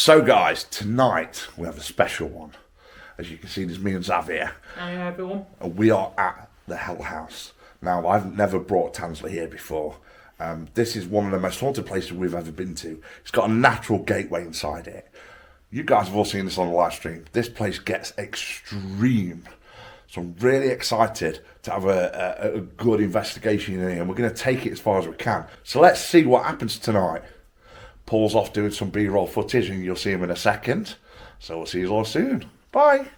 So guys, tonight we have a special one. As you can see, there's me and Zav here. Hi everyone. And we are at the Hell House. Now, I've never brought Tansley here before. This is one of the most haunted places we've ever been to. It's got a natural gateway inside it. You guys have all seen this on the live stream. This place gets extreme. So I'm really excited to have a good investigation in here, and we're going to take it as far as we can. So let's see what happens tonight. Paul's off doing some B-roll footage, and you'll see him in a second. So we'll see you all soon. Bye.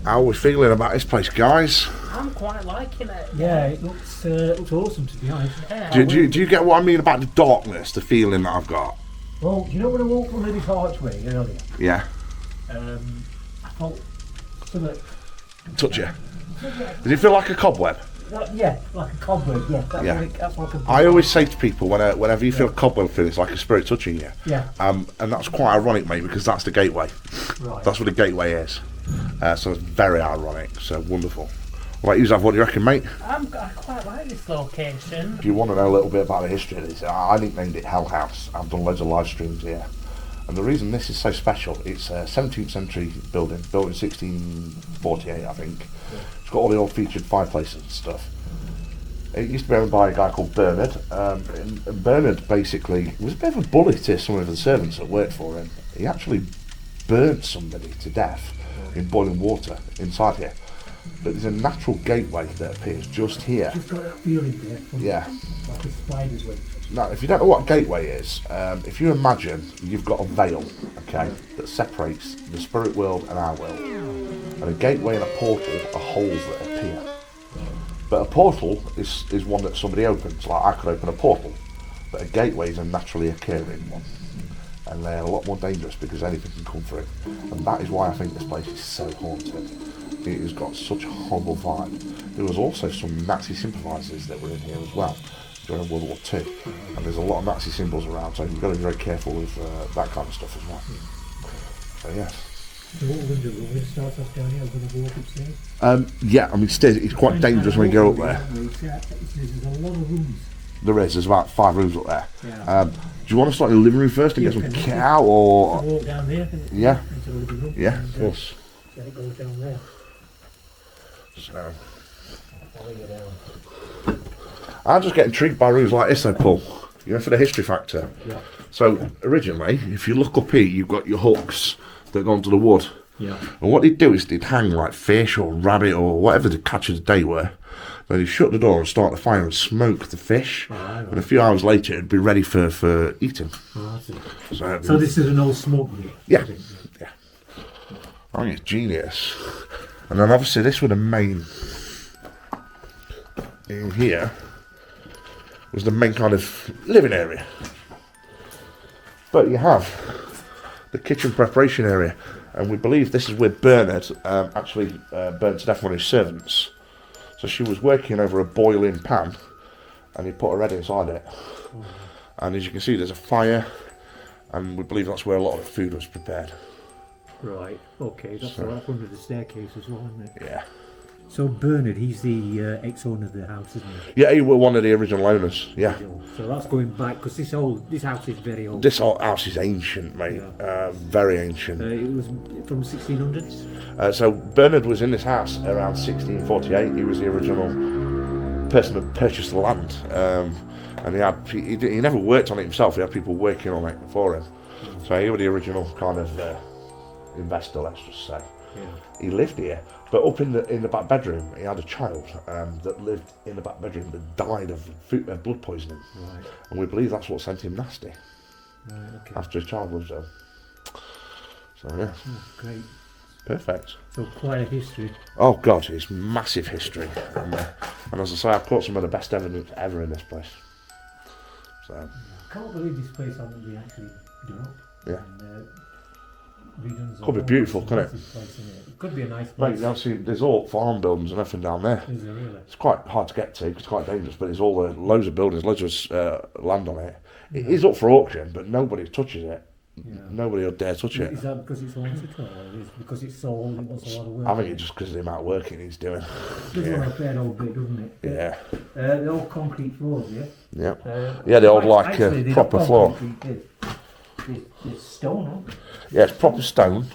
How are we feeling about this place, guys? I'm quite liking it. Yeah, it looks awesome, to be honest. Yeah. Do you get what I mean about the darkness, the feeling that I've got? Well, you know when I walked under this archway earlier? Yeah. I felt something. Touch you. Does it feel like a cobweb? Yeah, like a cobweb. Yeah, that's like a. I always say to people, whenever you feel a cobweb feel, it's like a spirit touching you. Yeah. And that's quite ironic, mate, because that's the gateway. Right. That's what the gateway is. So it's very ironic. So wonderful. What about you, Zav? What do you reckon, mate? I quite like this location. If you want to know a little bit about the history of this, I nicknamed it Hell House. I've done loads of live streams here. And the reason this is so special, it's a 17th century building, built in 1648, I think. Yeah. It's got all the old featured fireplaces and stuff. It used to be owned by a guy called Bernard. And Bernard basically was a bit of a bully to some of the servants that worked for him. He actually burnt somebody to death in boiling water inside here. But there's a natural gateway that appears just here. Just got that feeling there. Yeah. Like a spider's web. Now, if you don't know what a gateway is, if you imagine you've got a veil, okay, that separates the spirit world and our world. And a gateway and a portal are holes that appear. But a portal is one that somebody opens, like I could open a portal. But a gateway is a naturally occurring one. And they're a lot more dangerous because anything can come through. And that is why I think this place is so haunted. It has got such a horrible vibe. There was also some Nazi sympathisers that were in here as well during World War II. And there's a lot of Nazi symbols around, so you've got to be very careful with that kind of stuff as well. So yes. So what we're going to do, we're going to start off down here, we're going to walk upstairs? Yeah, I mean stairs, it's quite dangerous when you go up there. There's a lot of rooms. There's about 5 rooms up there. Yeah. Do you want to start in the living room first and get some kit out, or...? Walk down there. Yeah. Into the living room. Yeah, of course. Then it goes down there. So... I'll leave it down. I just get intrigued by rooms like this though, Paul. You know, for the history factor. Yeah. So, originally, if you look up here, you've got your hooks that go onto the wood. Yeah. And what they'd do is they'd hang like fish or rabbit or whatever the catch of the day were. Then they'd shut the door and start the fire and smoke the fish. Right. And a few hours later, it'd be ready for eating. Oh, that's it. So this is an old smoke room? Yeah. Yeah. I think it's genius. And then obviously this was the main... In here was the main kind of living area. But you have the kitchen preparation area, and we believe this is where Bernard actually burnt to death one of his servants. So she was working over a boiling pan, and he put her head inside it. And as you can see, there's a fire, and we believe that's where a lot of the food was prepared. Right, okay, that's right under the staircase as well, isn't it? Yeah. So Bernard, he's the ex-owner of the house, isn't he? Yeah, he was one of the original owners, yeah. So that's going back, because this house is very old. This house is ancient, mate. Yeah. Very ancient. It was from 1600s? So Bernard was in this house around 1648. He was the original person that purchased the land. And he never worked on it himself. He had people working on it for him. So he was the original kind of investor, let's just say. Yeah. He lived here. But up in the back bedroom, he had a child that lived in the back bedroom that died of blood poisoning. Right. And we believe that's what sent him nasty. Right, okay. After his child was ill. So yeah. Oh, great. Perfect. So quite a history. Oh God, it's massive history. And as I say, I've caught some of the best evidence ever in this place. So. I can't believe this place hasn't been actually done up. Yeah. And, redone as Could be a beautiful, home. couldn't it? Massive place, isn't it? It could be a nice Mate, place. you don't see, there's all farm buildings and everything down there. Is there really? It's quite hard to get to because it's quite dangerous, but there's all the loads of buildings, loads of land on it. It is up for auction, but nobody touches it. Yeah. Nobody will dare touch it. Is that because it's haunted or is it because it's sold, it wants a lot of work? I think it's just because of the amount of work it needs doing. It does want to play an old bit, doesn't it? Yeah. The old concrete floors, yeah? Yeah. Yeah, the old like actually, they're proper not floor. concrete, it's stone, aren't they? Yeah, it's proper stone.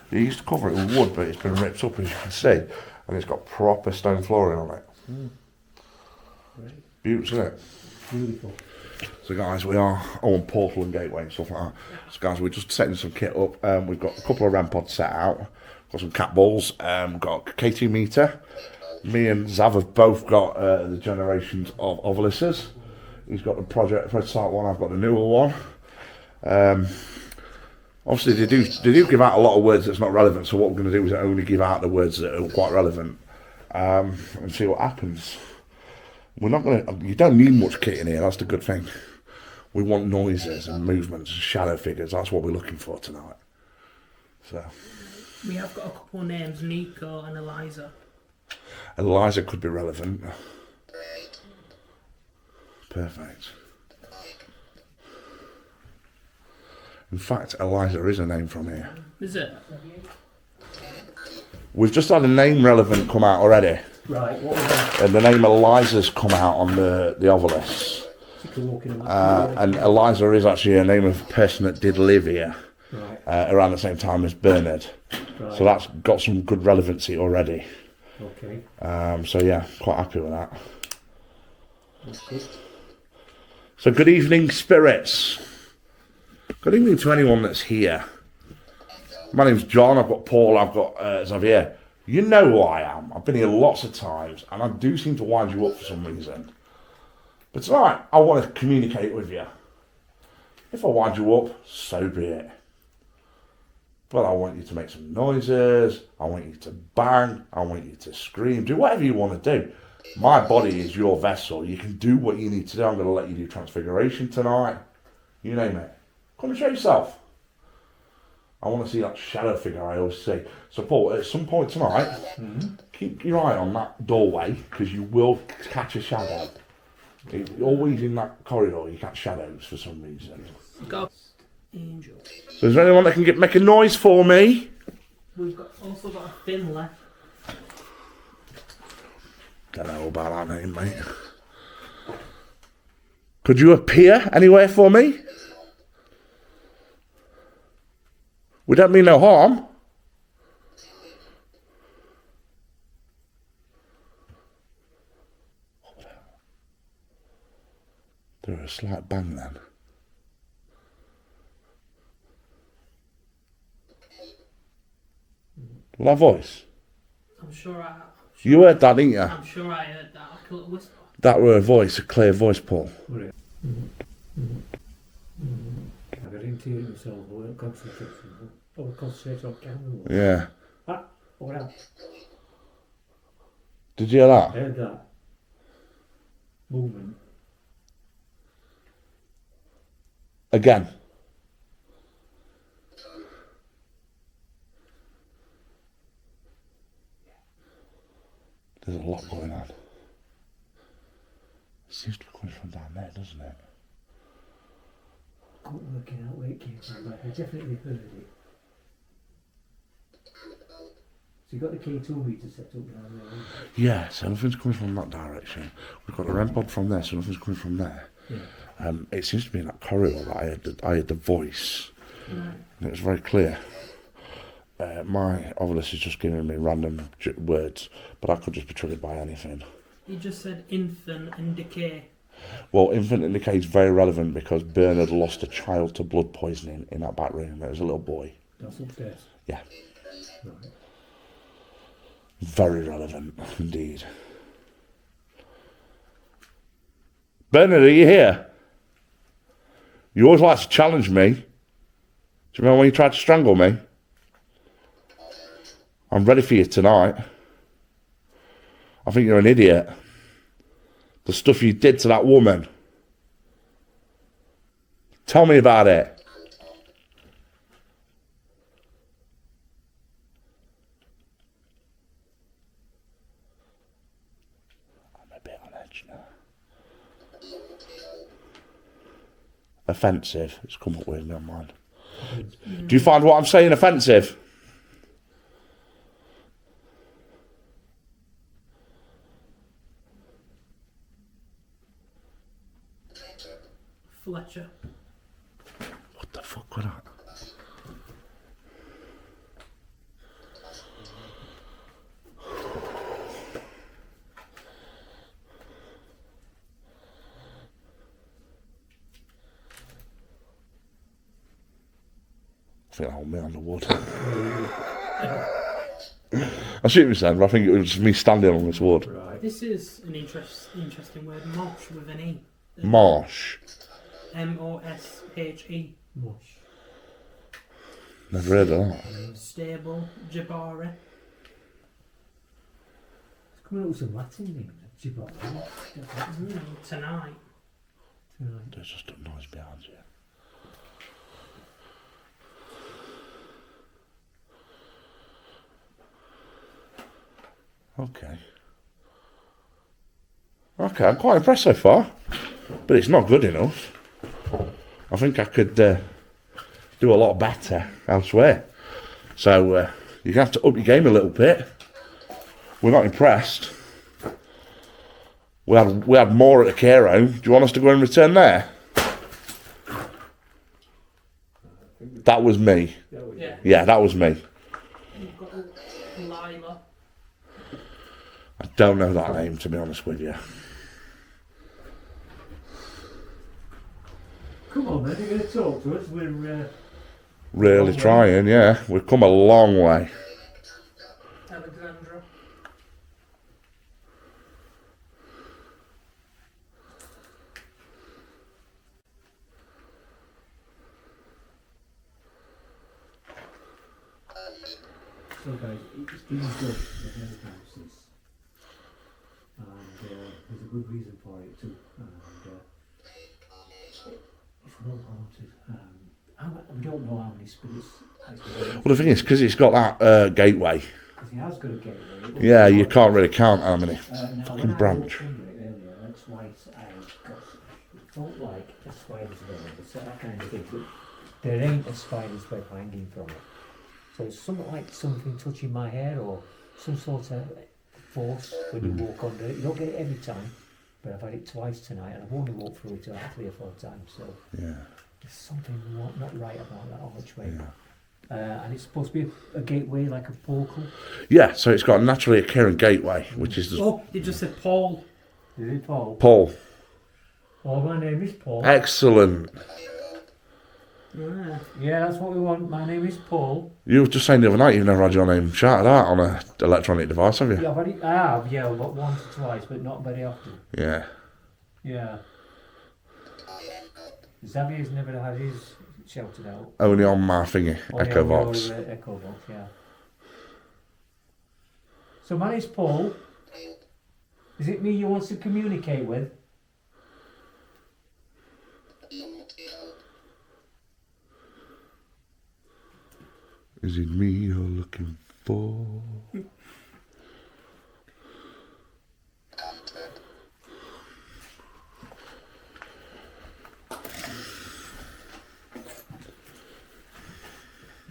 They used to cover it with wood, but it's been ripped up as you can see, and it's got proper stone flooring on it. Right. Beautiful, isn't it? Beautiful. So guys, we are on portal and gateway and stuff like that. So guys, we're just setting some kit up. We've got a couple of RAM pods set out. Got some cat balls. We've got a K2 meter. Me and Zav have both got the generations of Ovelisses. He's got the prototype one. I've got the newer one. Obviously, they do give out a lot of words that's not relevant. So what we're going to do is only give out the words that are quite relevant, and see what happens. We're not going to. You don't need much kit in here. That's the good thing. We want noises and movements and shadow figures. That's what we're looking for tonight. So We have got a couple of names, Nico and Eliza. Eliza could be relevant. Perfect. In fact, Eliza is a name from here. Is it? We've just had a name relevant come out already. Right, what was that? And the name Eliza's come out on the Ovilus. You can walk in and out. And Eliza is actually a name of a person that did live here Right, around the same time as Bernard. right. So that's got some good relevancy already. Okay, So yeah, quite happy with that. that's good. So good evening, spirits. Good evening to anyone that's here. My name's John, I've got Paul, I've got Xavier. You know who I am. I've been here lots of times, and I do seem to wind you up for some reason. But tonight, I want to communicate with you. If I wind you up, so be it. But I want you to make some noises, I want you to bang, I want you to scream, do whatever you want to do. My body is your vessel. You can do what you need to do. I'm going to let you do transfiguration tonight. You name it. Come and show yourself. I want to see that shadow figure I always see. So Paul, at some point tonight, keep your eye on that doorway, because you will catch a shadow. Always in that corridor, you catch shadows for some reason. Got Angel. So is there anyone that can make a noise for me? We've also got a Finley. Don't know about that name, mate. Could you appear anywhere for me? We don't mean no harm. There was a slight bang then. Well, that voice. I'm sure You heard that, didn't you? I'm sure I heard that, like a little whisper. That were a voice, a clear voice, Paul. Right. I got into it myself, but I don't concentrate. I will concentrate on camera. Yeah. Ah, what else? Did you hear I that? heard that. Movement. Again. There's a lot going on. It seems to be coming from down there, doesn't it? Not working out where it came from, but I definitely heard it. So you got the K2 meter set up down there, haven't Yeah, so nothing's coming from that direction. We've got the REM pod from there, so nothing's coming from there. you? It seems to be in that corridor that I heard the voice. Right. And it was very clear. My Ovilus is just giving me random words, but I could just be triggered by anything. You just said infant and decay. Well, infant and decay is very relevant because Bernard lost a child to blood poisoning in that back room. It was a little boy. That's upstairs. Yeah, Right. very relevant indeed. Bernard, are you here? You always like to challenge me. Do you remember when you tried to strangle me? I'm ready for you tonight. I think you're an idiot. The stuff you did to that woman. Tell me about it. Offensive. It's come up with me on mine. Do you find what I'm saying offensive? Fletcher. What the fuck was that? I think that'll me on the wood. I see what you're saying, but I think it was just me standing on this wood. Right. This is an interesting word. Mosh with an E. Marsh. M-O-S-H-E. Mush. Never heard of that. Stable. Jabari. It's coming up with some Latin names. Jibber. Tonight. There's just a noise behind you. Okay. Okay, I'm quite impressed so far. But it's not good enough. I think I could do a lot better elsewhere. So you have to up your game a little bit. We're not impressed. We had more at the care home. Do you want us to go and return there? That was me. Yeah. Yeah, that was me. You've got Lila. I don't know that name, to be honest with you. Come on, man, you're going to talk to us. We're Really trying, yeah. We've come a long way. Alexandra. So guys, it's been good for the houses, and there's a good reason for it too. And it's well haunted. We don't know how many spirits. Well, the thing is, because it's got that gateway, Because he has got a gateway. yeah, you can't really count how many. Now, fucking when I branch. walked under it earlier, that's why it felt like a spider's web, it's that kind of thing. But there ain't a spider's web hanging from it. So it's something like something touching my hair or some sort of force when you walk under it. You don't get it every time, but I've had it twice tonight and I've only walked through it about 3 or 4 times. So Yeah. there's something not right about that on which way. Yeah. And it's supposed to be a gateway, like a portal. Yeah, so it's got a naturally occurring gateway, which is Oh, you just said Paul. Is it Paul? Paul. Oh, my name is Paul. Excellent. Ah. Yeah, that's what we want. My name is Paul. You were just saying the other night you've never had your name shouted out on an electronic device, have you? Yeah, I have, yeah, but once or twice, but not very often. Yeah. Yeah. Xavier's never had his shouted out. Only on my thingy, Echo Box. Echo Box, yeah. So my name's Paul. Is it me you want to communicate with? Is it me you're looking for?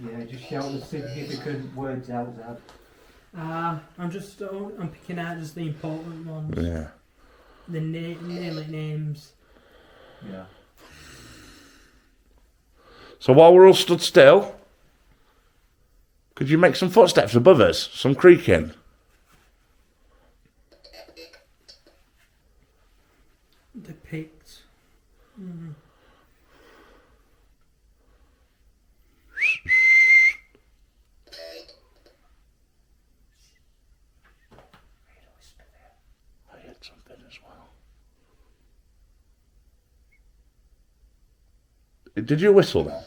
Yeah, just shout the significant words out, Zab. I'm picking out just the important ones. Yeah. The nearly names. Yeah. So while we're all stood still, could you make some footsteps above us? Some creaking? Depict. Mm. I heard something as well. Did you whistle then?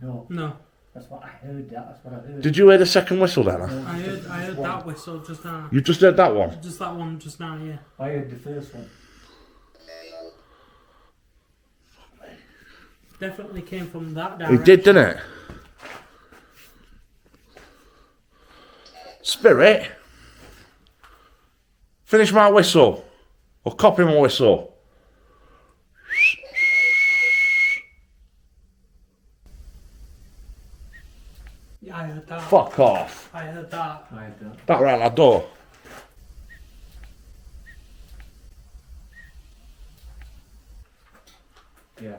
No, No, that's what I heard. That's what I heard. Did you hear the second whistle then? I heard that whistle just now. You just heard that one? Just that one just now, yeah. I heard the first one. Definitely came from that direction. It did, didn't it? Spirit, finish my whistle. Or copy my whistle. Yeah, I heard that. Fuck off. I heard that. I had that. That right that door. Yeah.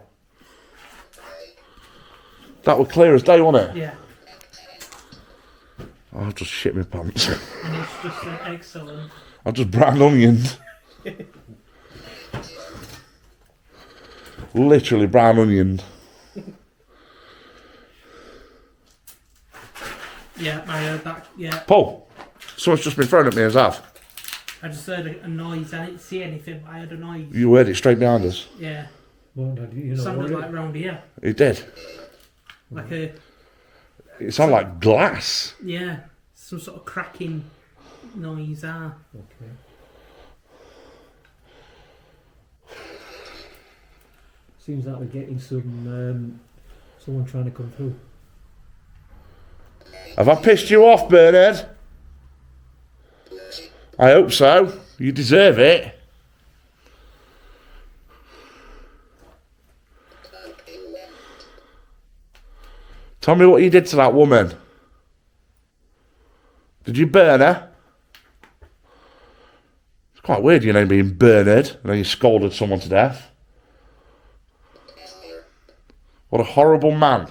That was clear as day, wasn't it? Yeah. Oh, I've just shit my pants. And it's just excellent. I've just brown onions. Literally brown onions. Yeah, I heard that. Yeah. Paul, someone's just been thrown at me as I've. I just heard a noise. I didn't see anything, but I heard a noise. You heard it straight behind us. Yeah. Well, you know, Sounded like round here. It did. Like a, It sounded like glass. yeah, some sort of cracking noise. Okay. Seems like we're getting some someone trying to come through. Have I pissed you off, Bernard? I hope so. You deserve it. Tell me what you did to that woman. Did you burn her? It's quite weird, your name being Bernard, and then you scolded someone to death. What a horrible man.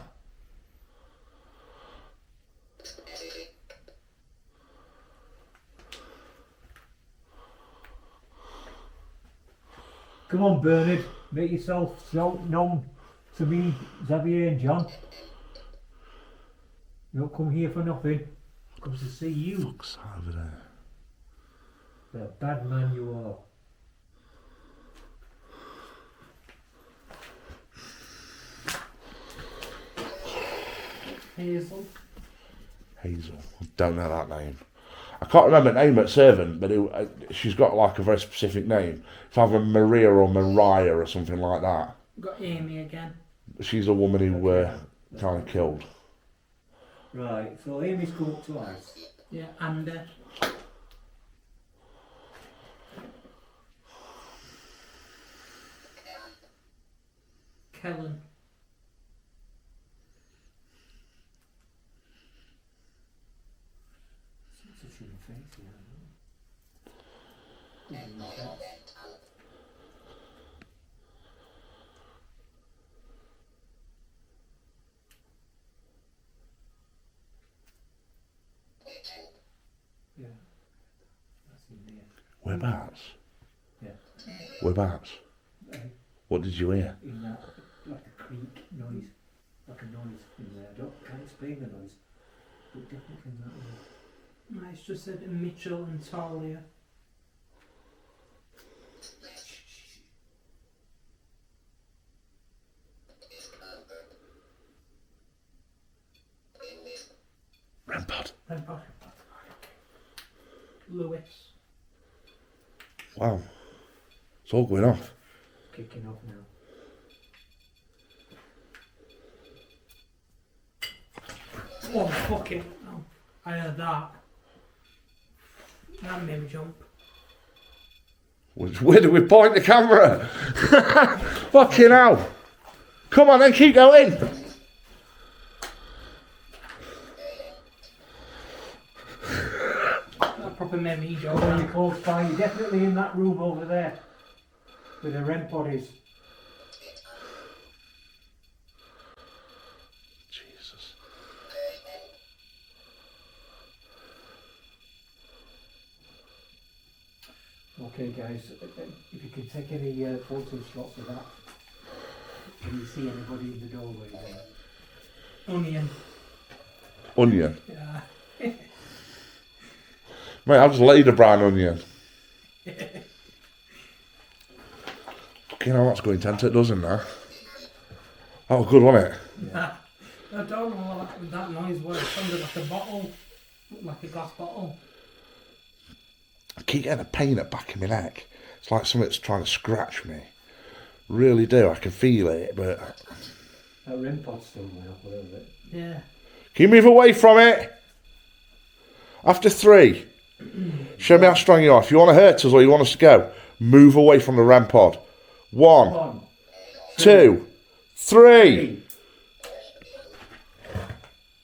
Come on, Bernard, make yourself known to me, Xavier and John. You don't come here for nothing. Comes to see you. Fuck's over there. The bad man you are. Hazel. Hazel. I don't know that name. I can't remember the name at servant, but she's got like a very specific name. It's either Maria or Mariah or something like that. Got Amy again. She's a woman who kind of killed. Right, so Amy's come up twice. Yeah, and Kellen. Such a face, yeah. Yeah. That's in there. Whereabouts? Yeah. Whereabouts? Uh, What did you hear? in that, like a creak noise. Like a noise in there. Can't explain the noise. But definitely in that room. No, it's just said Mitchell and Talia. Rampart. Lewis. Wow. It's all going off. Kicking off now. Oh, fuck it. Oh, I heard that. That made me jump. Where do we point the camera? Fucking hell. Come on then, keep going. That proper made me jump. When you close by, you're definitely in that room over there. Where the rent pod is. Jesus. Okay guys, if you can take any photo shots of that. Can you see anybody in the doorway there? Onion. Onion. Yeah. Mate, I've just laid a brown onion. Fucking hell, that's going 10 to a dozen now. That was good, wasn't it? I don't know what that noise was. It sounded like a bottle. Like a glass bottle. I keep getting a pain at the back of my neck. It's like something's trying to scratch me. Really do. I can feel it, but... That rent pod's still going up a little bit. Yeah. Can you move away from it? After 3. Show me how strong you are. If you want to hurt us or you want us to go, Move away from the REM pod. 1, 1, 2, 3.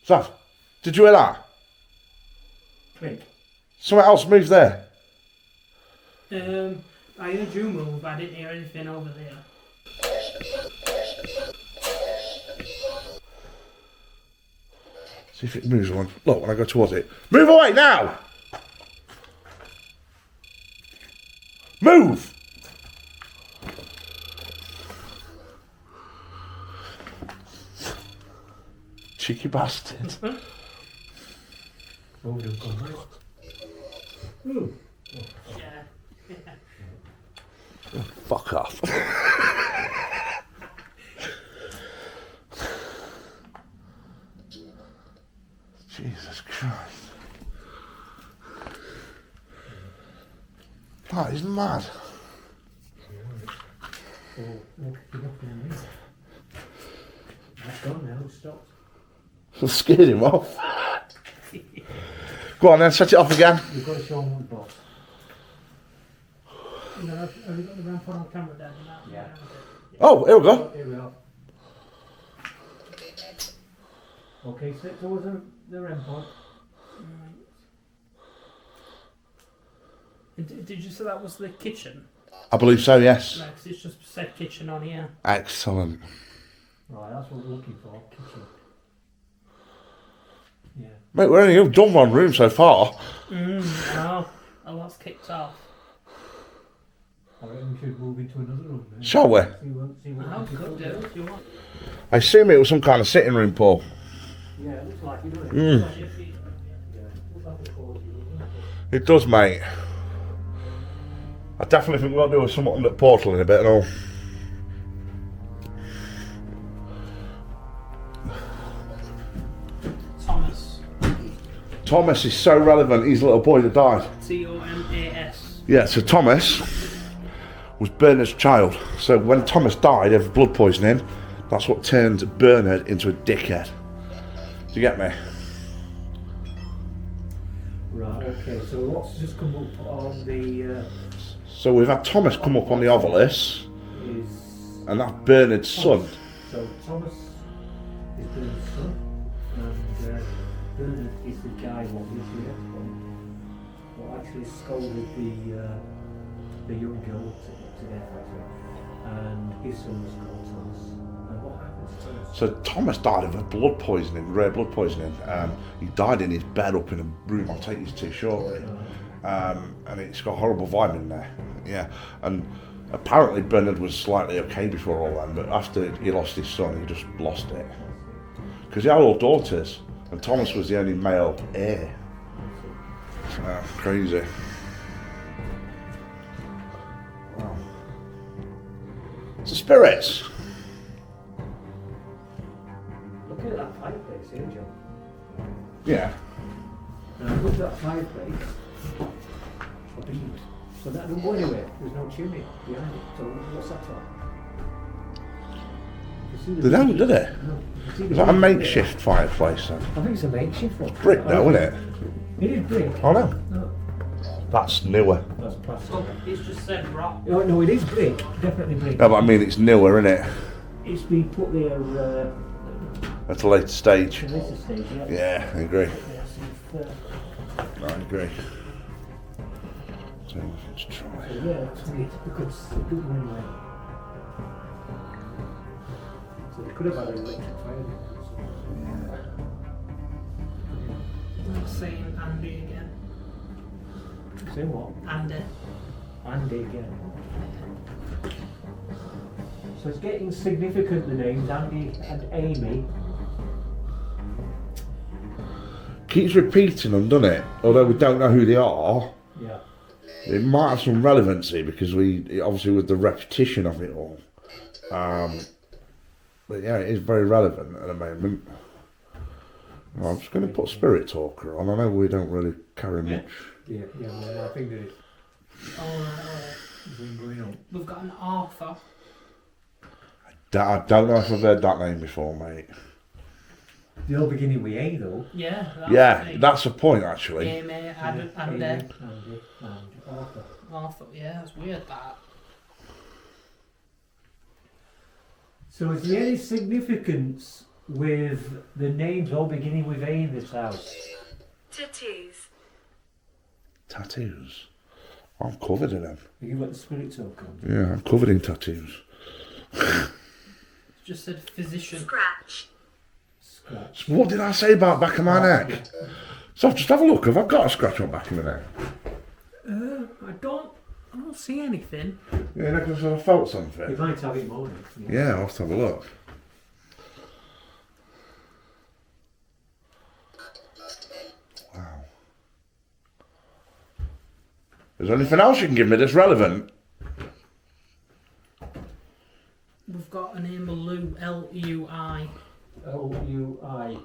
Sav, did you hear that? Click. Something else moved there. I heard you move, but I didn't hear anything over there. See if it moves one. Look, when I go towards it. Move away now! Move! Cheeky bastard. Oh, don't come back. Ooh. Yeah. Fuck off. Jesus Christ. That is mad. Oh, look, you're not going to miss. That's gone now, it stopped. I scared him off. Go on then, set it off again. You've got to show them boss. No, have you got the ramp on camera down now? Yeah. Oh, here we go. Here we are. Okay, sit towards the REM pod. Did you say that was the kitchen? I believe so, yes. No, 'cause it's just said kitchen on here. Excellent. Right, that's what we're looking for, kitchen. Yeah. Mate, we've done one room so far. No, a lot's kicked off. I reckon we should move into another room then. Shall we? See what I we can could do if you want. I assume it was some kind of sitting room, Paul. Yeah, it looks like it, doesn't it? Mm. Yeah, looks like a cozy room, doesn't it? It does, mate. I definitely think we'll do something on the portal in a bit and all. Thomas. Thomas is so relevant, he's a little boy that died. Thomas. Yeah, so Thomas was Bernard's child. So when Thomas died of blood poisoning, that's what turned Bernard into a dickhead. Do you get me? Right, okay, so what's just come up on the So we've had Thomas come up on the Ovilus, is and that's Bernard's son. So Thomas is Bernard's son, and Bernard is the guy what actually scolded the young girl to death, actually. And his son was called Thomas. And what happened to Thomas? So Thomas died of a blood poisoning, rare blood poisoning. He died in his bed up in a room I'll take you to shortly. And it's got a horrible vibe in there. Yeah, and apparently Bernard was slightly okay before all that, but after he lost his son, he just lost it. Because he had all daughters, and Thomas was the only male heir. Crazy. Wow. It's the spirits. Look at that fireplace here, John. Yeah. Now look at that fireplace. So that doesn't go anywhere. There's no chimney behind it. So what's that for? You see They don't, do they? No. You see the Is that a brick makeshift there? fireplace then? I think it's a makeshift one. Brick though, isn't it? It is brick. Oh no. No, That's newer. that's plastic. So it's just said rock. Oh, no, it is brick. Definitely brick. No, but I mean it's newer, isn't it? It's been put there At a later stage. at this stage, yeah. Yeah, I agree. Yes, if, I agree. So let's try. so yeah, it's a good one anyway. So they could have had an electric fire. I'm saying Andy again. Say what? Andy. Andy again. So it's getting significant, the names Andy and Amy. Keeps repeating them, doesn't it? Although we don't know who they are, Yeah. it might have some relevancy because obviously with the repetition of it all. But yeah, it is very relevant at the moment. Well, I'm just going to put Spirit Talker on. I know we don't really carry much. Yeah, well, I think that it's been going on. We've got an Arthur. I don't know if I've heard that name before, mate. The all beginning with A though. Yeah. Yeah, that's the point actually. Amy, Andy. Andy and Arthur. I thought, yeah, that's weird that. So is there any significance with the names all beginning with A in this house? Tattoos. Tattoos. I'm covered in them. Have you got the spirit token? Yeah, I'm covered in tattoos. Just said physician. Scratch. Scratch. What did I say about back of my neck? So just have a look. Have I got a scratch on back of my neck? I don't see anything. Yeah, because I felt something. You might have it more. Yeah, I'll have to have a look. Wow. Is there anything else you can give me that's relevant? We've got a name of Lou, L-U-I. L-U-I.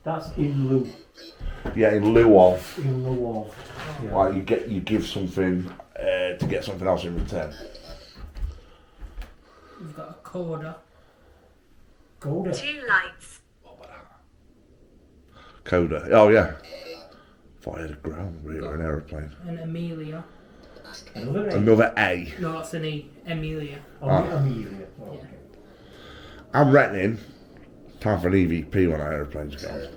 That's in lieu. Yeah, in lieu of. In lieu of. Yeah. Like you give something to get something else in return. We've got a coda. Coda. 2 lights. Coda. Oh yeah. Thought I had a ground rate or an aeroplane. An Amelia. Another A. Another A. No, that's an E. Amelia. Oh, Ah. Amelia. Oh, Yeah. okay. I'm reckoning time for an EVP when aeroplanes go.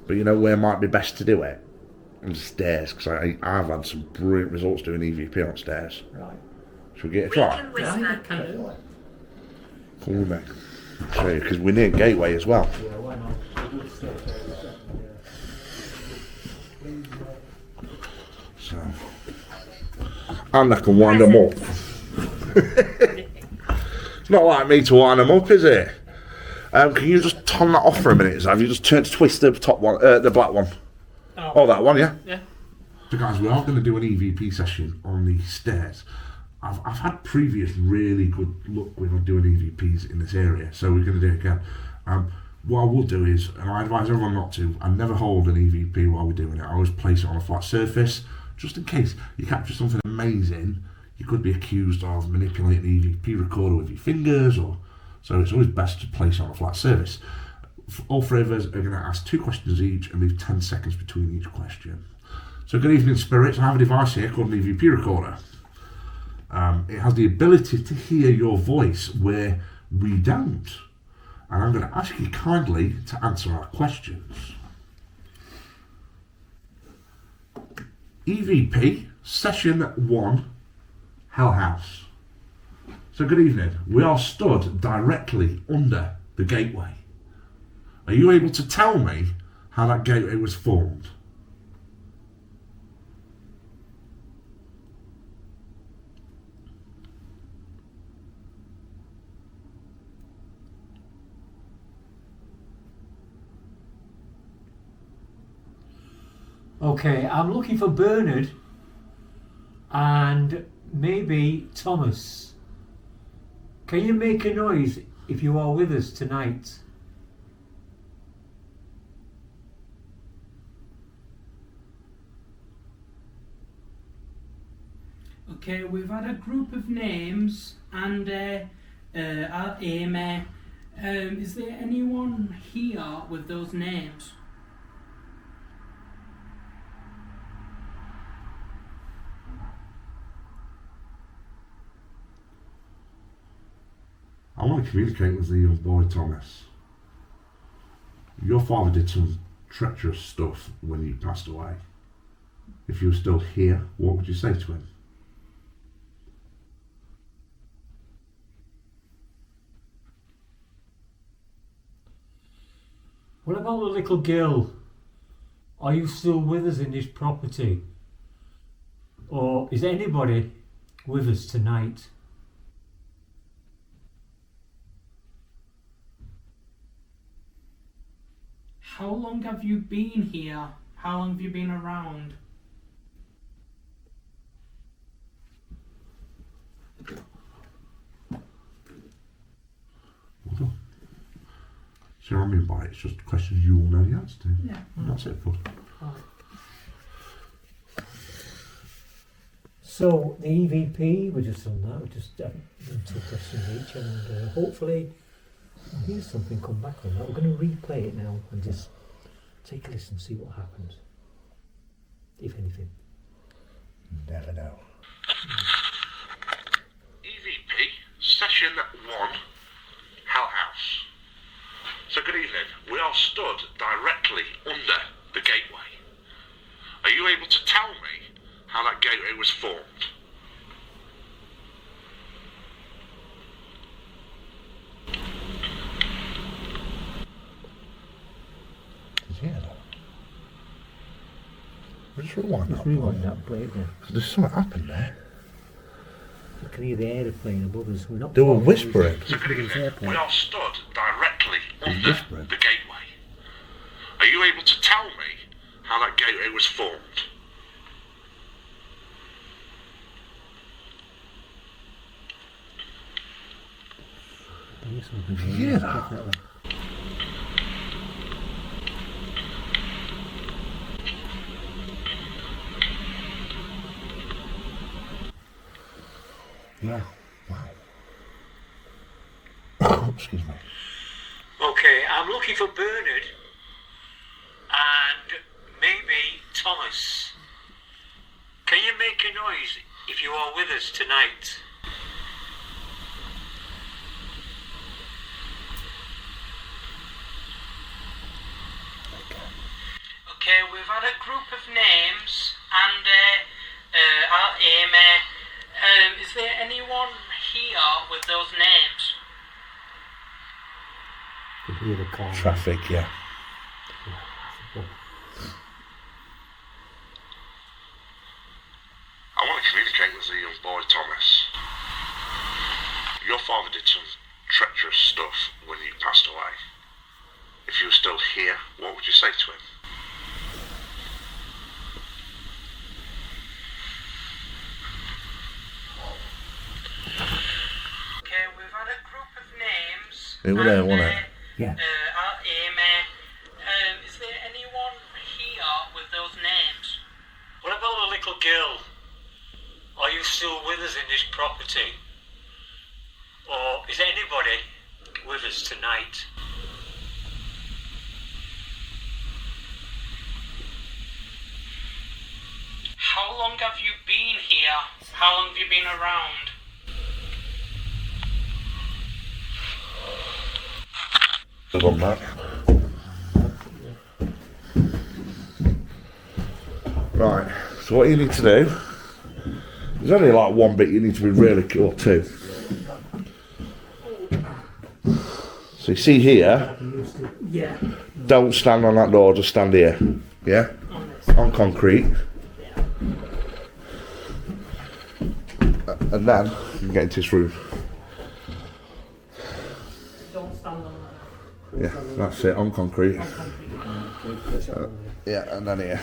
But you know where might be best to do it? On the stairs, because I've had some brilliant results doing EVP on stairs. Right. Should we get a We try? can Yeah, I think I whisper. can do. Come on then. Show you, because we're near Gateway as well. Yeah, why not? We'll stay there. So. And I can wind them up. It's not like me to wind them up, is it? Can you just turn that off for a minute? Have you just turned to twist the top one, the black one? Oh, that one, yeah? Yeah. So guys, we are going to do an EVP session on the stairs. I've had previous really good luck with doing EVPs in this area, so we're going to do it again. What I will do is, and I advise everyone not to, I never hold an EVP while we're doing it. I always place it on a flat surface, just in case you capture something amazing. You could be accused of manipulating the EVP recorder with your fingers, so it's always best to place it on a flat surface. All three of us are going to ask 2 questions each and leave 10 seconds between each question. So good evening, spirits. I have a device here called an EVP recorder. It has the ability to hear your voice where we don't. And I'm going to ask you kindly to answer our questions. EVP, Session 1, Hell House. So good evening. We are stood directly under the gateway. Are you able to tell me how that gateway was formed? Okay, I'm looking for Bernard and maybe Thomas. Can you make a noise if you are with us tonight? Okay, we've had a group of names and our Amy. Is there anyone here with those names? I want to communicate with the young boy, Thomas. Your father did some treacherous stuff when he passed away. If you were still here, what would you say to him? What about the little girl? Are you still with us in this property? Or is anybody with us tonight? How long have you been here? How long have you been around? Well done. See what I mean by it? It's just questions you all know the answer to. Yeah. And that's it, bud. So the EVP, we just done that. We just done 2 questions each, and hopefully we'll hear something come back on that. We're going to replay it now and just take a listen, see what happens, if anything. Never know. EVP, session 1, Hell House. So good evening. We are stood directly under the gateway. Are you able to tell me how that gateway was formed? Yeah. We'll just rewind Just rewind that breakdown. There's something happened there. You can hear the aeroplane above us. We're not They were far, whispering. it's just above the airport. We are stood directly under whispering. the gateway. Are you able to tell me how that gateway was formed? I hear something here, hear that? definitely. Yeah. Wow. Excuse me. Okay, I'm looking for Bernard and maybe Thomas. Can you make a noise if you are with us tonight? Okay, we've had a group of names and our aim. Is there anyone here with those names? You can hear the car. Traffic, yeah. I want to communicate with the young boy, Thomas. Your father did some treacherous stuff when you passed away. If you were still here, what would you say to him? Okay, we've had a group of names. They were there, and, weren't they? Yeah. Our aim. Is there anyone here with those names? What about the little girl? Are you still with us in this property? Or is anybody with us tonight? How long have you been here? How long have you been around? Good on that. Right, so what you need to do, there's only like one bit you need to be really cool, or two. So you see here, Yeah. don't stand on that door, just stand here. Yeah? On concrete. And then you can get into this room. Don't stand on that. Yeah, that's it, on concrete. Yeah, and then here.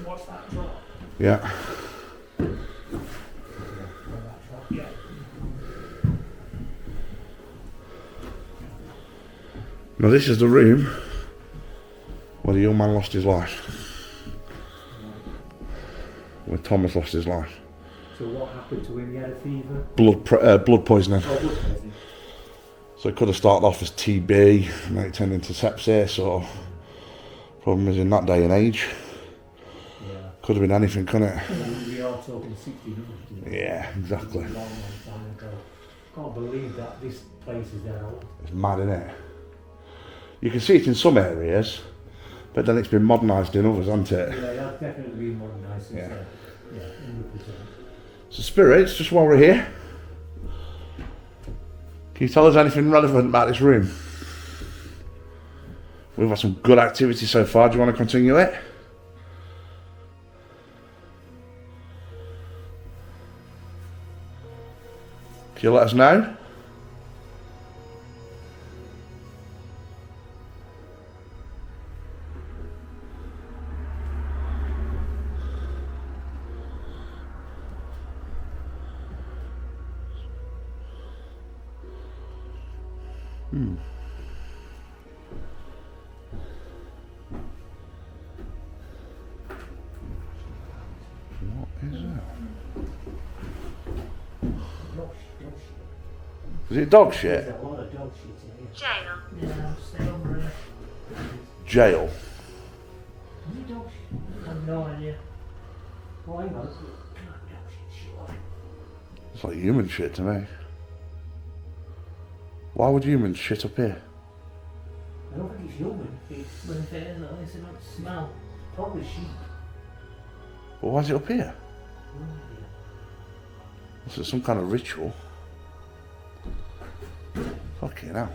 What's that drop? Yeah. Yeah. Now this is the room where the young man lost his life. Where Thomas lost his life. So what happened to him? He had a fever? Blood poisoning. Oh, blood poisoning. So it could have started off as TB, and then it turned into sepsis, or problem is in that day and age. Yeah. Could have been anything, couldn't it? We are talking 1600s. Yeah, exactly. A long, long time ago. Can't believe that this place is that old. It's mad, isn't it? You can see it in some areas, but then it's been modernised in others, hasn't it? Yeah, that's definitely been modernised since Yeah. then. Yeah, 100%. So spirits, just while we're here, can you tell us anything relevant about this room? We've had some good activity so far. Do you want to continue it? Can you let us know? What is that? Is it dog shit? There's a lot of dog shit in here. Jail. Yeah, stay over here. Jail. I have no idea. Oh, hang on. It's like human shit to me. Why would humans shit up here? I don't think it's human. It's But if it is, at least it don't smell. probably sheep. But why is it up here? Oh, yeah. Is it some kind of ritual? Fucking hell.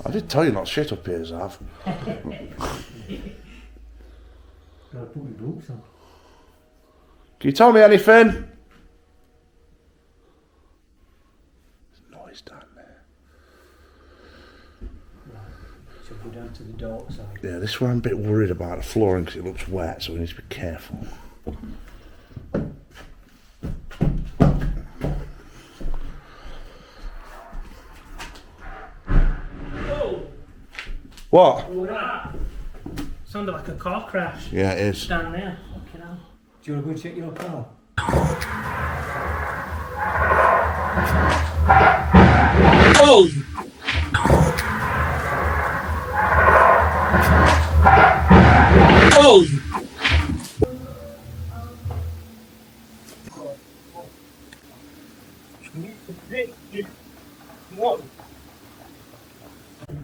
I did tell you not to shit up here, Zav. Gotta put your boots on. Can you tell me anything? There's noise down there. Shall we go down to the dark side? Yeah, this is where I'm a bit worried about the flooring because it looks wet, so we need to be careful. What? Sounded like a car crash Yeah, it is. down there. Fucking hell. Do you want to go check your car?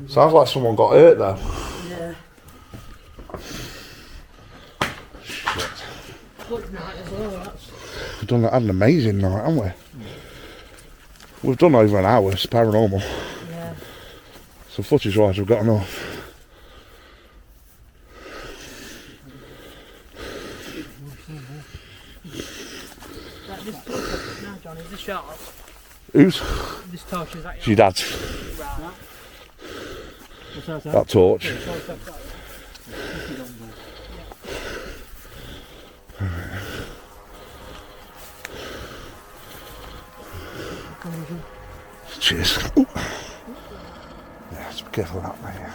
Sounds like someone got hurt though. Yeah. Good night as well, that's. We've done had an amazing night, haven't we? We've done over an hour, it's paranormal. Yeah. So footage wise we've got enough. Like this torch now, John, is this yours? Who's? This torch is that yours? Your dad's. Right. What's that? That torch. Cheers. Ooh. Yeah, just be careful of that, mate.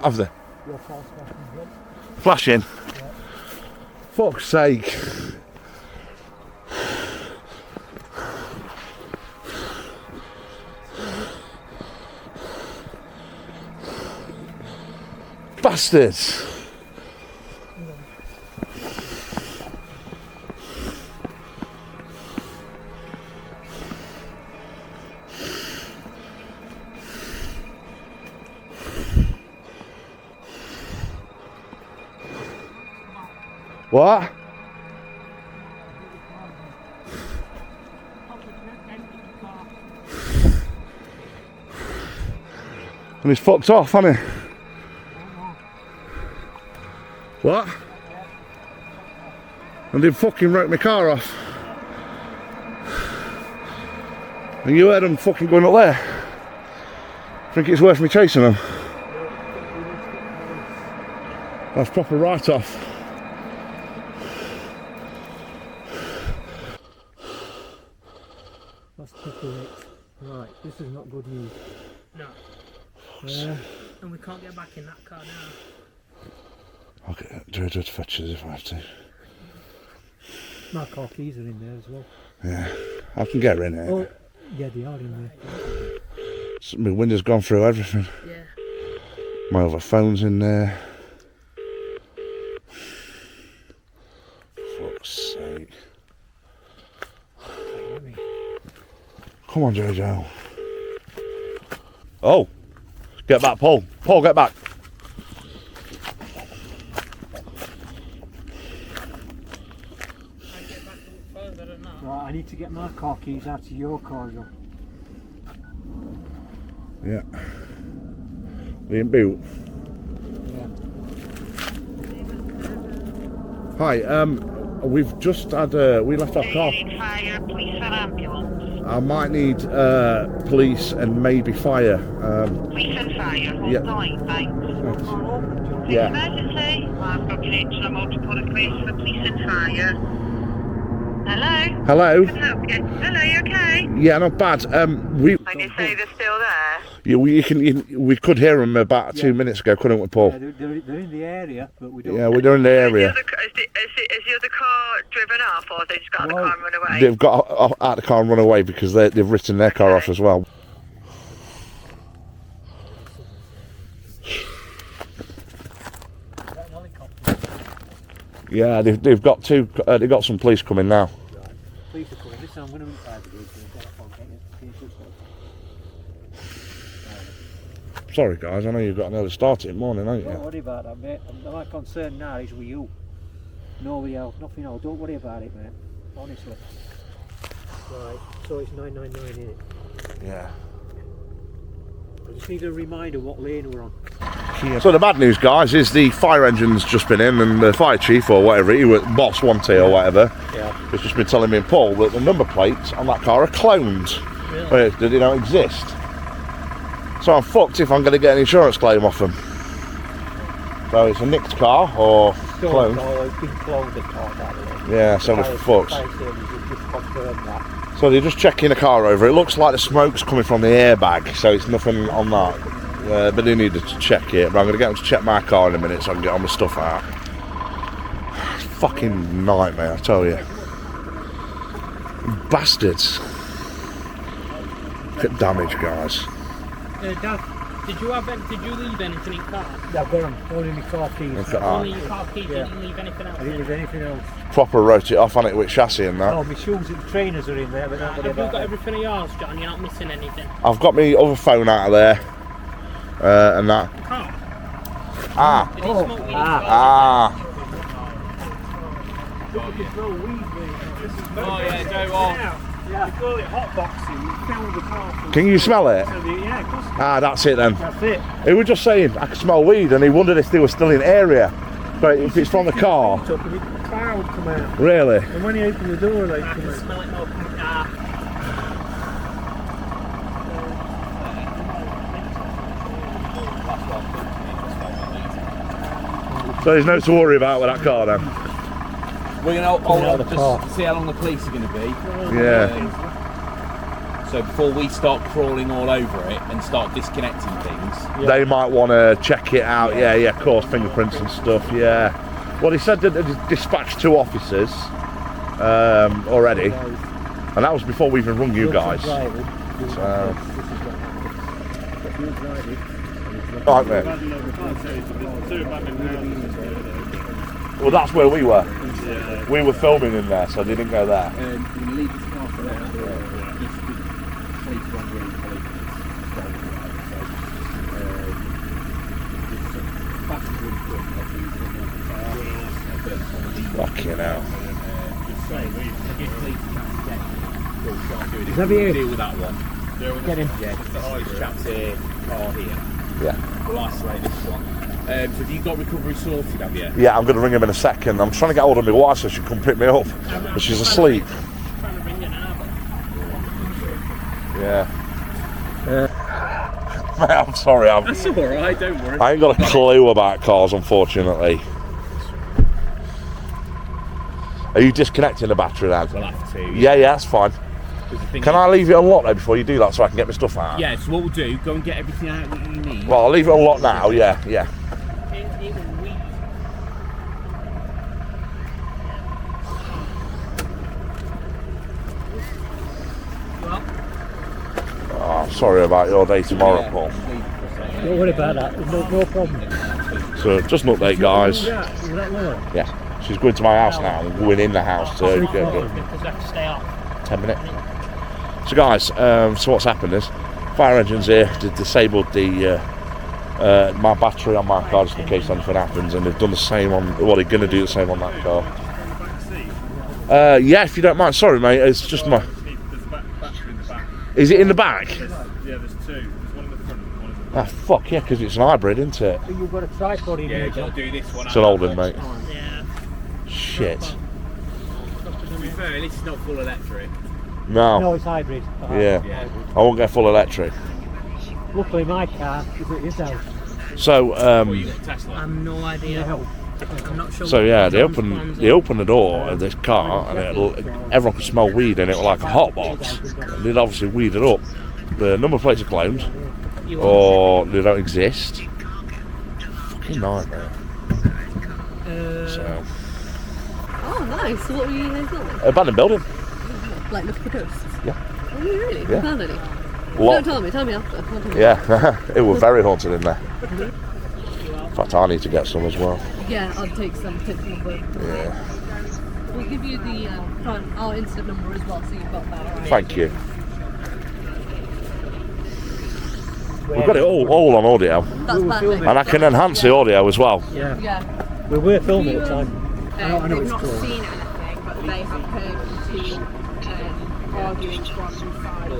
Have they? Your false Flashing? Fuck's sake. Bastards! What? And he's fucked off, hasn't he? What? And they fucking wrecked my car off. And you heard them fucking going up there. Think it's worth me chasing them? That's proper write-off. That's typical. Right, this is not good news. No. And we can't get back in that car now. I'll get Jojo to fetch us if I have to. My car keys are in there as well. Yeah, I can get her in here. Oh, yeah, they are in there. My window's gone through everything. Yeah. My other phone's in there. Fuck's sake. Come on, Jojo. Oh! Get back, Paul. Paul, get back. Right, I need to get my car keys out of your car, John. Yeah. The in boot. Yeah. Hi, we've just had we left our car. Fire, police or ambulance. I might need police and maybe fire. Police and fire. Hold Yeah. the line, thanks. Yeah. Emergency. I've got connection. I'm out to put a place for police and fire. Hello? Hello? Can I help you? Hello, you okay? Yeah, not bad. We And you say they're still there? yeah, we could hear them about 2 minutes ago, couldn't we, Paul? Yeah, they're in the area, but we don't. Yeah, we're in the area. Is the other car driven off, or have they just got out of the car and run away? They've got out of the car and run away because they've written their car off as well. Yeah, they've got two. They've got some police coming now. Police are coming. Listen, I'm going to inside the gate and get up on Sorry, guys. I know you've got an early start in the morning, haven't Don't you? worry about that, mate. My concern now is with you. Nobody else, nothing else. Don't worry about it, mate. Honestly. Right, so it's 999 in it. Yeah. I just need a reminder what lane we're on. So the bad news, guys, is the fire engine's just been in, and the fire chief or whatever, he was boss 1T or whatever, has just been telling me and Paul that the number plates on that car are cloned. Really? They don't exist. So I'm fucked if I'm going to get an insurance claim off them. So it's a nicked car or cloned. It's been cloned, the car, by the way. Yeah, so we're fucked. Fire service has just confirmed that. So they're just checking the car over. It looks like the smoke's coming from the airbag, so it's nothing on that. But they needed to check it. But I'm going to get them to check my car in a minute so I can get all my stuff out. Fucking nightmare, I tell you. Bastards. Get damage, guys. Dad, did you leave anything in car? Yeah, I've got them. Only my car keys. Look at Only that. your car keys, Yeah. didn't leave anything else? I didn't leave anything else. Proper wrote it off on it with chassis and that. Oh, my shoes and trainers are in there, but don't Have worry you about got that. everything of yours, John? You're not missing anything? I've got my other phone out of there. And that. Oh, Ah. did he smoke weed in car? Ah. Oh yeah, go on. Yeah, I call it hot boxing. You fill the car full. Can you smell it? Yeah, of course. Ah, that's it then. That's it. He was just saying I could smell weed and he wondered if they were still in area. But if it's from the car, Up and a cloud come out. really? And when you open the door, they I come can out. smell it more from the car. So there's no to worry about with that car then. We're gonna hold out on the just car. to see how long the police are gonna be. Yeah. So before we start crawling all over it and start disconnecting things. They might want to check it out. Yeah, of course, fingerprints and stuff. Yeah. Well, he said that they dispatched 2 officers already, and that was before we even rung you guys. So. Right, mate. Well, that's where we were. We were filming in there, so they didn't go there. We're gonna leave this car for now. Fucking hell. Is that you? Deal with that one. Get him. Yeah, just the highest chaps here, car here. Yeah. We'll isolate this one. So have you got recovery sorted, have you? Yeah, I'm going to ring him in a second. I'm trying to get hold of my wife so she can come pick me up, but she's asleep. Trying to ring it now, but Yeah. Mate, I'm sorry. That's alright, don't worry. I ain't got a clue about cars, unfortunately. Are you disconnecting the battery then? We'll have to. Yeah, that's fine. 'Cause the thing Can is- I leave it unlocked though before you do that so I can get my stuff out? Yeah, so what we'll do, go and get everything out that you need. Well, I'll leave it unlocked now, yeah. even weed. Well, Oh, sorry about your day tomorrow, Paul. Don't worry about that. There's no problem. So, just an update, guys. Is that Laura? Yeah. She's going to my house now. I'm going in the house to get because we have to stay off. 10 minutes. So, guys, so what's happened is fire engines here. They've disabled the my battery on my car just in case anything happens, and they've done the same on. Well, they're going to do the same on that car. Yeah, if you don't mind. Sorry, mate. It's just my. There's a battery in the back. Is it in the back? Yeah, there's 2. There's one in the front and one in the back. Ah, fuck yeah, because it's an hybrid, isn't it? You've got a tripod in Yeah, here, you've got John. to do this one. It's an old one, mate. Yeah. Shit. To be fair, this is not full electric. No. No, it's hybrid. Yeah. Yeah. I won't get full electric. Luckily, my car is at his house. So, Well, you got a Tesla. I have no idea. No. I'm not sure. So yeah, they John's opened plans the door of this car, and everyone could smell weed, and it was like a hot box. And they'd obviously weeded up. The number plates are cloned, or they don't exist. Fucking nightmare. So Oh, nice. So what were you guys filming? abandoned building. Like looking for ghosts? Yeah. Oh, really? Yeah. You found any? Lot. Don't tell me after. Don't tell me. Yeah, it was very haunted in there. In fact, I need to get some as well. Yeah, I'll take some tips from the Yeah. We'll give you the our instant number as well, so you've got that. Right? Thank you. We've got it all on audio, That's perfect. and I can enhance the audio as well. Yeah. Yeah. We were filming at the time. I know They've it's not cool. seen anything, but they have heard two arguing from inside.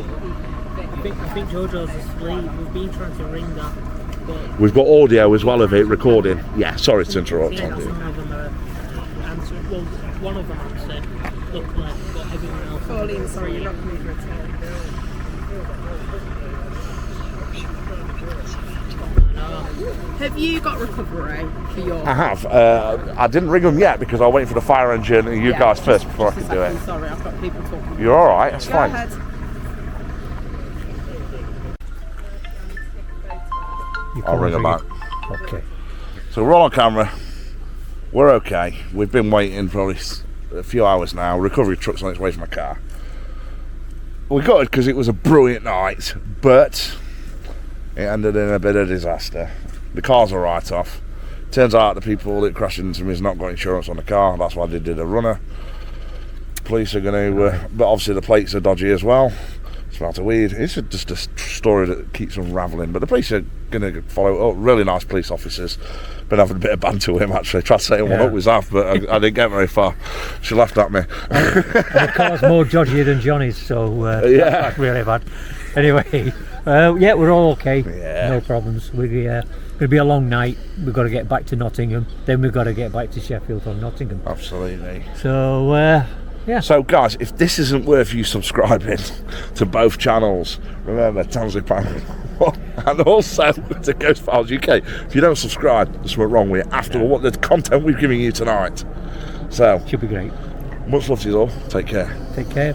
I think Jojo's asleep. We've been trying to ring her, but We've got audio as well of it recording. Yeah, sorry to interrupt. yeah, Andy. some of them are answering. Well, one of them answered. Look like, but everyone else. Pauline, sorry, you're not coming for a turn. Have you got recovery for your? I have. I didn't ring them yet because I was waiting for the fire engine and you guys first before I could do it. Sorry, I've got people talking. You're all right. That's Go fine. ahead. I'll ring them back. Okay. So we're all on camera. We're okay. We've been waiting probably a few hours now. Recovery truck's on its way from my car. We got it because it was a brilliant night, but it ended in a bit of disaster. The car's a write-off. Turns out the people that crashed into me has not got insurance on the car. That's why they did a runner. Police are going to, but obviously the plates are dodgy as well. Smell to weed. It's just a story that keeps unravelling. But the police are going to follow up. Really nice police officers. Been having a bit of banter with him actually. Tried setting one up with Zaf, but I didn't get very far. She laughed at me. And the car's more dodgy than Johnny's, so that's really bad. Anyway, yeah, we're all okay. Yeah. No problems. We're going to be a long night. We've got to get back to Nottingham. Then we've got to get back to Sheffield from Nottingham. Absolutely. So, yeah. So guys, if this isn't worth you subscribing to both channels, remember Tansley Panel and also to Ghost Files UK. If you don't subscribe, there's something wrong with you after what the content we've given you tonight. So Should be great. much love to you all. Take care. Take care.